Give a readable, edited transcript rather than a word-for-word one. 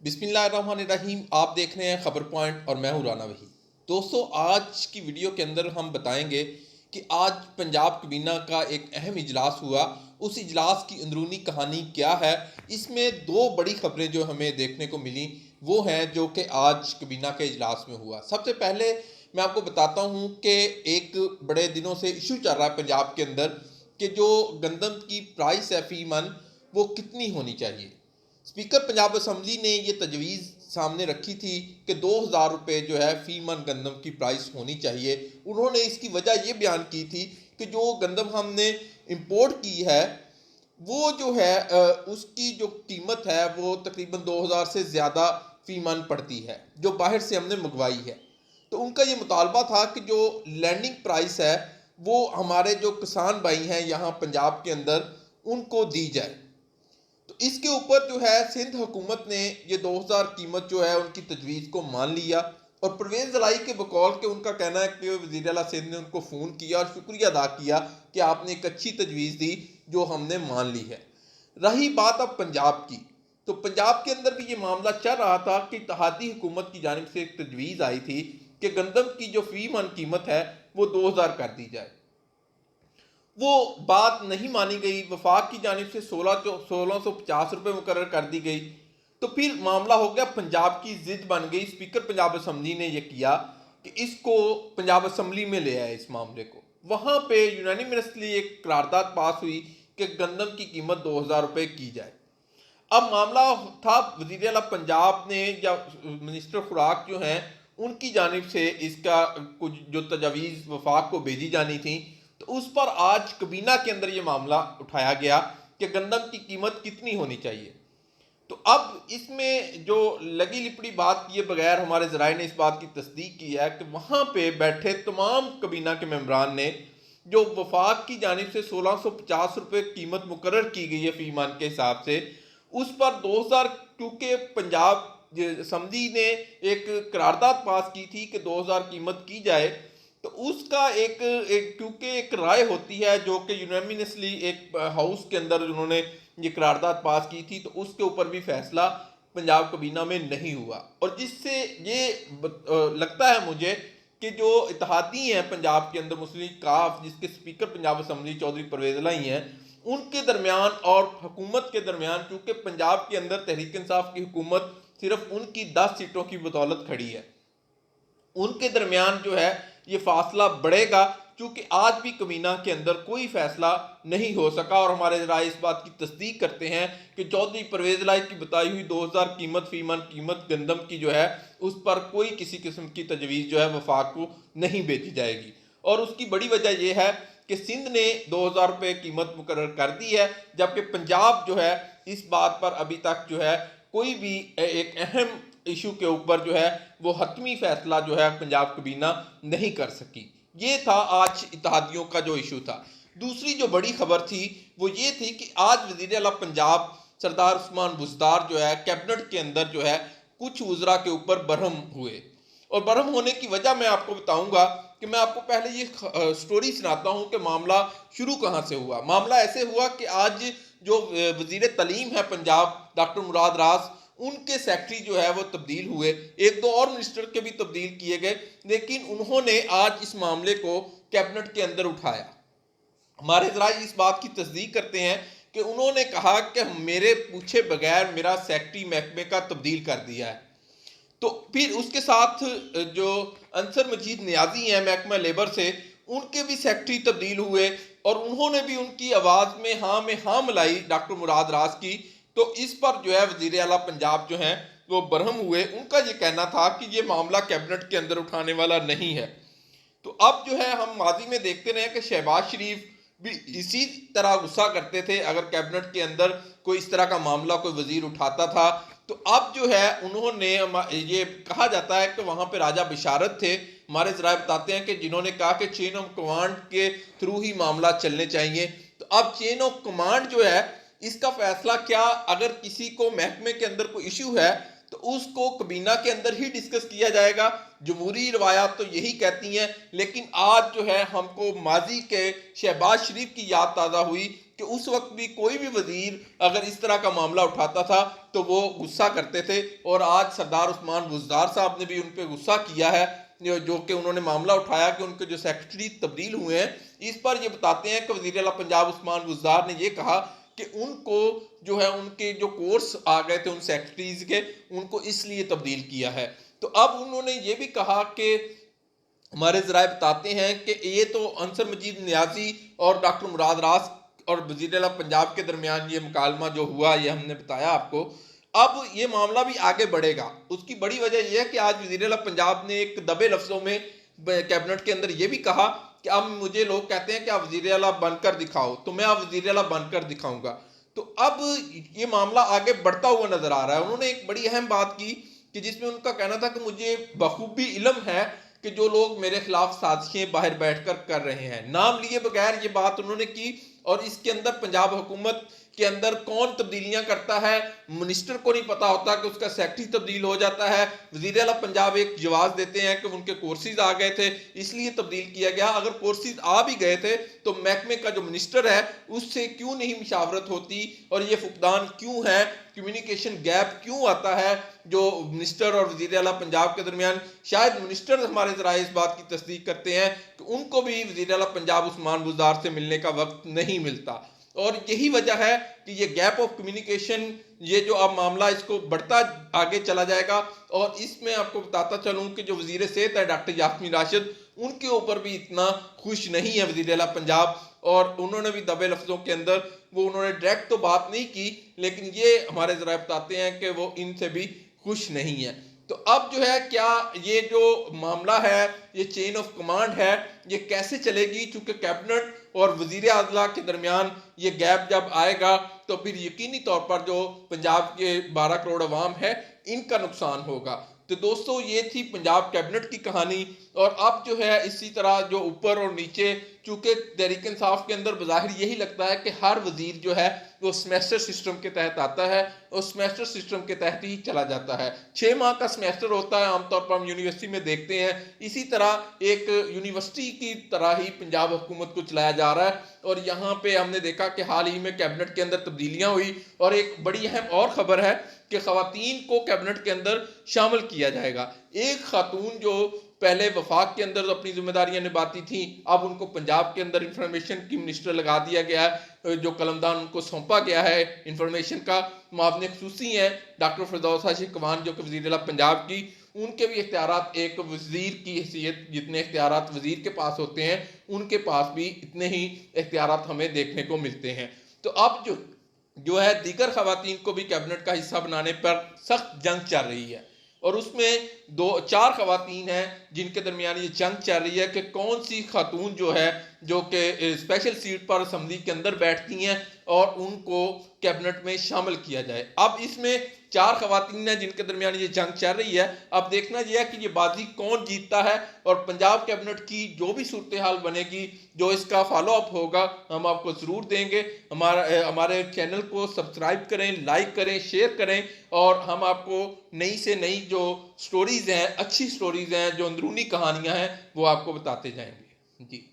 बिस्मिल्लाहिर्रहमानिर्रहीम। आप देख रहे हैं खबर पॉइंट और मैं हूं राना वही। दोस्तों, आज की वीडियो के अंदर हम बताएंगे कि आज पंजाब कबीना का एक अहम इजलास हुआ। उस इजलास की अंदरूनी कहानी क्या है, इसमें दो बड़ी खबरें जो हमें देखने को मिली वो हैं जो कि आज कबीना के इजलास में हुआ। सबसे पहले मैं आपको बताता हूं कि एक बड़े दिनों से इशू चल रहा है पंजाब के अंदर कि जो गंदम की प्राइस है फी मन वो कितनी होनी चाहिए। स्पीकर पंजाब असम्बली ने ये तजवीज़ सामने रखी थी कि 2,000 रुपये जो है फ़ी मन गंदम की प्राइस होनी चाहिए। उन्होंने इसकी वजह ये बयान की थी कि जो गंदम हमने इंपोर्ट की है वो जो है उसकी जो कीमत है वो तकरीबन 2,000 से ज़्यादा फ़ी मन पड़ती है जो बाहर से हमने मंगवाई है। तो उनका ये मुतालबा था कि जो लैंडिंग प्राइस है वो हमारे जो किसान भाई हैं यहाँ पंजाब के अंदर उनको दी जाए। तो इसके ऊपर जो है सिंध हुकूमत ने ये 2,000 कीमत जो है उनकी तजवीज़ को मान लिया और परवेज़ ज़लाई के बकौल के उनका कहना है कि वज़ीर आला सिंध ने उनको फ़ोन किया और शुक्रिया अदा किया कि आपने एक अच्छी तजवीज़ दी जो हमने मान ली है। रही बात अब पंजाब की, तो पंजाब के अंदर भी ये मामला चल रहा था कि इत्तेहादी हुकूमत की जानिब से एक तजवीज़ आई थी कि गंदम की जो फ़ी मन कीमत है वो 2,000 कर दी जाए। वो बात नहीं मानी गई। वफाक की जानिब से 1650 रुपये मुकर्रर कर दी गई। तो फिर मामला हो गया, पंजाब की जिद बन गई। स्पीकर पंजाब असम्बली ने यह किया कि इसको पंजाब असम्बली में ले आए इस मामले को। वहाँ पे यूनानिमसली एक करारदाद पास हुई कि गंदम की कीमत 2,000 रुपये की जाए। अब मामला था वज़ीर आला पंजाब ने या मिनिस्टर खुराक जो हैं उनकी जानिब से इसका कुछ जो तजावीज़ वफाक को भेजी जानी थी, तो उस पर आज कबीना के अंदर ये मामला उठाया गया कि गंदम की कीमत कितनी होनी चाहिए। तो अब इसमें जो लगी लिपड़ी बात किए बगैर हमारे ज़राए ने इस बात की तस्दीक की है कि वहाँ पे बैठे तमाम कबीना के मेम्बरान ने जो वफाक की जानिब से 1650 रुपये कीमत मुकर्रर की गई है फी मान के हिसाब से, उस पर 2,000, क्योंकि पंजाब असम्बली ने एक करारदाद पास की थी कि 2,000 कीमत की जाए, तो उसका क्योंकि एक राय होती है जो कि यूनानिमसली एक हाउस के अंदर उन्होंने ये करारदाद पास की थी, तो उसके ऊपर भी फैसला पंजाब कबीना में नहीं हुआ। और जिससे ये लगता है मुझे कि जो इत्तेहादी हैं पंजाब के अंदर मुस्लिम काफ, जिसके स्पीकर पंजाब असम्बली चौधरी परवेज़ लाई हैं, उनके दरमियान और हुकूमत के दरमियान, क्योंकि पंजाब के अंदर तहरीक इंसाफ की हुकूमत सिर्फ उनकी 10 सीटों की बदौलत खड़ी है, उनके दरमियान जो है ये फासला बढ़ेगा। क्योंकि आज भी कबीना के अंदर कोई फैसला नहीं हो सका और हमारे राय इस बात की तस्दीक करते हैं कि चौधरी परवेज़ लाई की बताई हुई 2,000 कीमत फी मन कीमत गंदम की जो है उस पर कोई किसी किस्म की तजवीज़ जो है वफाक को नहीं भेजी जाएगी। और उसकी बड़ी वजह यह है कि सिंध ने 2,000 रुपये कीमत मुकर्रर कर दी है, जबकि पंजाब जो है इस बात पर अभी तक जो है कोई भी एक अहम इशू के ऊपर जो है वो हतमी फैसला जो है पंजाब कबीना नहीं कर सकी। ये था आज इत्तेहादियों का जो इशू था। दूसरी जो बड़ी खबर थी वो ये थी कि आज वज़ीर आला पंजाब सरदार उस्मान बुज़दार जो है कैबिनेट के अंदर जो है कुछ वज़रा के ऊपर बरहम हुए। और बरहम होने की वजह मैं आपको बताऊंगा कि मैं आपको पहले ये स्टोरी सुनाता हूं कि मामला शुरू कहां से हुआ। मामला ऐसे हुआ कि आज जो वज़ीर तलीम है पंजाब डॉक्टर मुराद रास, उनके सेक्रेटरी जो है वो तब्दील हुए। एक दो और मिनिस्टर के भी तब्दील किए गए, लेकिन उन्होंने आज इस मामले को कैबिनेट के अंदर उठाया। हमारे जरा इस बात की तस्दीक करते हैं कि उन्होंने कहा कि मेरे पूछे बगैर मेरा सेक्रेटरी महकमे का तब्दील कर दिया है। तो फिर उसके साथ जो अंसर मजीद नियाजी हैं महकमा लेबर से, उनके भी सेक्रेटरी तब्दील हुए और उन्होंने भी उनकी आवाज़ में हाँ मिलाई डॉक्टर मुराद रास की। तो इस पर जो है वज़ीर आला पंजाब जो हैं वो बरहम हुए। उनका ये कहना था कि ये मामला कैबिनेट के अंदर उठाने वाला नहीं है। तो अब जो है हम माजी में देखते रहे कि शहबाज शरीफ भी इसी तरह गुस्सा करते थे अगर कैबिनेट के अंदर कोई इस तरह का मामला कोई वजीर उठाता था। तो अब जो है उन्होंने, ये कहा जाता है कि वहाँ पे राजा बिशारत थे, हमारे ज़राए बताते हैं कि जिन्होंने कहा कि चेन ऑफ कमांड के थ्रू ही मामला चलने चाहिए। तो अब चेन ऑफ कमांड जो है इसका फैसला क्या, अगर किसी को महकमे के अंदर कोई इश्यू है तो उसको कबीना के अंदर ही डिस्कस किया जाएगा। जमहूरी रवायात तो यही कहती हैं, लेकिन आज जो है हमको माजी के शहबाज शरीफ की याद ताज़ा हुई कि उस वक्त भी कोई भी वजीर अगर इस तरह का मामला उठाता था तो वो गुस्सा करते थे, और आज सरदार उस्मान बुज़दार साहब ने भी उन पर गुस्सा किया है, जो कि उन्होंने मामला उठाया कि उनके जो सेक्रेटरी तब्दील हुए हैं, इस पर ये बताते हैं कि वज़ीर आला पंजाब उस्मान बुज़दार ने ये कहा कि उनको जो है उनके जो कोर्स आ गए थे उन सेक्रेटरीज के, उनको इसलिए तब्दील किया है। तो अब उन्होंने ये भी कहा कि हमारे ज़राए बताते हैं कि ये तो अंसर मजीद नियाजी और डॉक्टर मुराद रास और वज़ीर आला पंजाब के दरमियान ये मुकालमा जो हुआ, ये हमने बताया आपको। अब ये मामला भी आगे बढ़ेगा। उसकी बड़ी वजह यह है कि आज वज़ीर आला पंजाब ने एक दबे लफ्ज़ों में कैबिनेट के अंदर ये भी कहा कि अब मुझे लोग कहते हैं कि आप वज़ीर आला बनकर दिखाओ, तो मैं अब वज़ीर आला बनकर दिखाऊंगा। तो अब ये मामला आगे बढ़ता हुआ नजर आ रहा है। उन्होंने एक बड़ी अहम बात की कि जिसमें उनका कहना था कि मुझे बखूबी इल्म है कि जो लोग मेरे खिलाफ साजिशें बाहर बैठकर कर रहे हैं। नाम लिए बगैर ये बात उन्होंने की, और इसके अंदर पंजाब हुकूमत के अंदर कौन तब्दीलियां करता है, मिनिस्टर को नहीं पता होता कि उसका सेक्रेटरी तब्दील हो जाता है। वज़ीर आला पंजाब एक जवाब देते हैं कि उनके कोर्सेज आ गए थे इसलिए तब्दील किया गया। अगर कोर्सेज आ भी गए थे तो महकमे का जो मिनिस्टर है उससे क्यों नहीं मुशावरत होती, और ये फुकदान क्यों है, कम्युनिकेशन गैप क्यों आता है जो मिनिस्टर और वज़ीर आला पंजाब के दरमियान। शायद मिनिस्टर हमारे ज़राए इस बात की तस्दीक करते हैं कि उनको भी वज़ीर आला पंजाब उस्मान बुज़दार से मिलने का वक्त नहीं मिलता, और यही वजह है कि ये गैप ऑफ कम्युनिकेशन, ये जो अब मामला इसको बढ़ता आगे चला जाएगा। और इसमें आपको बताता चलूं कि जो वज़ीर सेहत है डॉक्टर यास्मीन राशिद, उनके ऊपर भी इतना खुश नहीं है वज़ीर आला पंजाब, और उन्होंने भी दबे लफ्ज़ों के अंदर वो उन्होंने डायरेक्ट तो बात नहीं की, लेकिन ये हमारे ज़राए बताते हैं कि वो इनसे भी खुश नहीं है। तो अब जो है क्या ये जो मामला है, ये चेन ऑफ कमांड है, ये कैसे चलेगी, चूंकि कैबिनेट और वजीर आज़ला के दरमियान ये गैप जब आएगा तो फिर यकीनी तौर पर जो पंजाब के 12 करोड़ अवाम है इनका नुकसान होगा। तो दोस्तों ये थी पंजाब कैबिनेट की कहानी। और अब जो है इसी तरह जो ऊपर और नीचे, चूंकि तहरीक इंसाफ के अंदर बज़ाहिर यही लगता है कि हर वजीर जो है वो सेमेस्टर सिस्टम के तहत आता है और सेमेस्टर सिस्टम के तहत ही चला जाता है। 6 माह का सेमेस्टर होता है, आमतौर पर हम यूनिवर्सिटी में देखते हैं। इसी तरह एक यूनिवर्सिटी की तरह ही पंजाब हुकूमत को चलाया जा रहा है। और यहाँ पे हमने देखा कि हाल ही में कैबिनेट के अंदर तब्दीलियाँ हुई, और एक बड़ी अहम और खबर है कि खवातीन को कैबिनेट के अंदर शामिल किया जाएगा। एक खातून जो पहले वफाक के अंदर अपनी जिम्मेदारियां निभाती थी, अब उनको पंजाब के अंदर इंफॉर्मेशन की मिनिस्टर लगा दिया गया है। जो कलमदान उनको सौंपा गया है इंफॉर्मेशन का, मुआवने खसूसी हैं डॉक्टर फिरदौस हाशिम कमान जो कि वज़ीर आला पंजाब की, उनके भी इख्तियारात एक वजीर की हैसियत, जितने इख्तियारात वजीर के पास होते हैं उनके पास भी इतने ही इख्तियारात हमें देखने को मिलते हैं। तो अब जो है दीगर खवातीन को भी कैबिनेट का हिस्सा बनाने पर सख्त जंग चल रही है, और उसमें 2-4 खवातीन हैं जिनके दरमियान ये जंग चल रही है कि कौन सी खातून जो है जो कि स्पेशल सीट पर असम्बली के अंदर बैठती हैं और उनको कैबिनेट में शामिल किया जाए। अब इसमें 4 खवातीन हैं जिनके दरमियान ये जंग चल रही है। अब देखना यह है कि ये बाजी कौन जीतता है, और पंजाब कैबिनेट की जो भी सूरत हाल बनेगी, जो इसका फॉलो अप होगा, हम आपको ज़रूर देंगे। हमारे चैनल को सब्सक्राइब करें, लाइक करें, शेयर करें, और हम आपको नई से नई जो स्टोरीज़ हैं, अच्छी स्टोरीज़ हैं, जो अंदरूनी कहानियाँ हैं, वो आपको बताते जाएंगे। जी।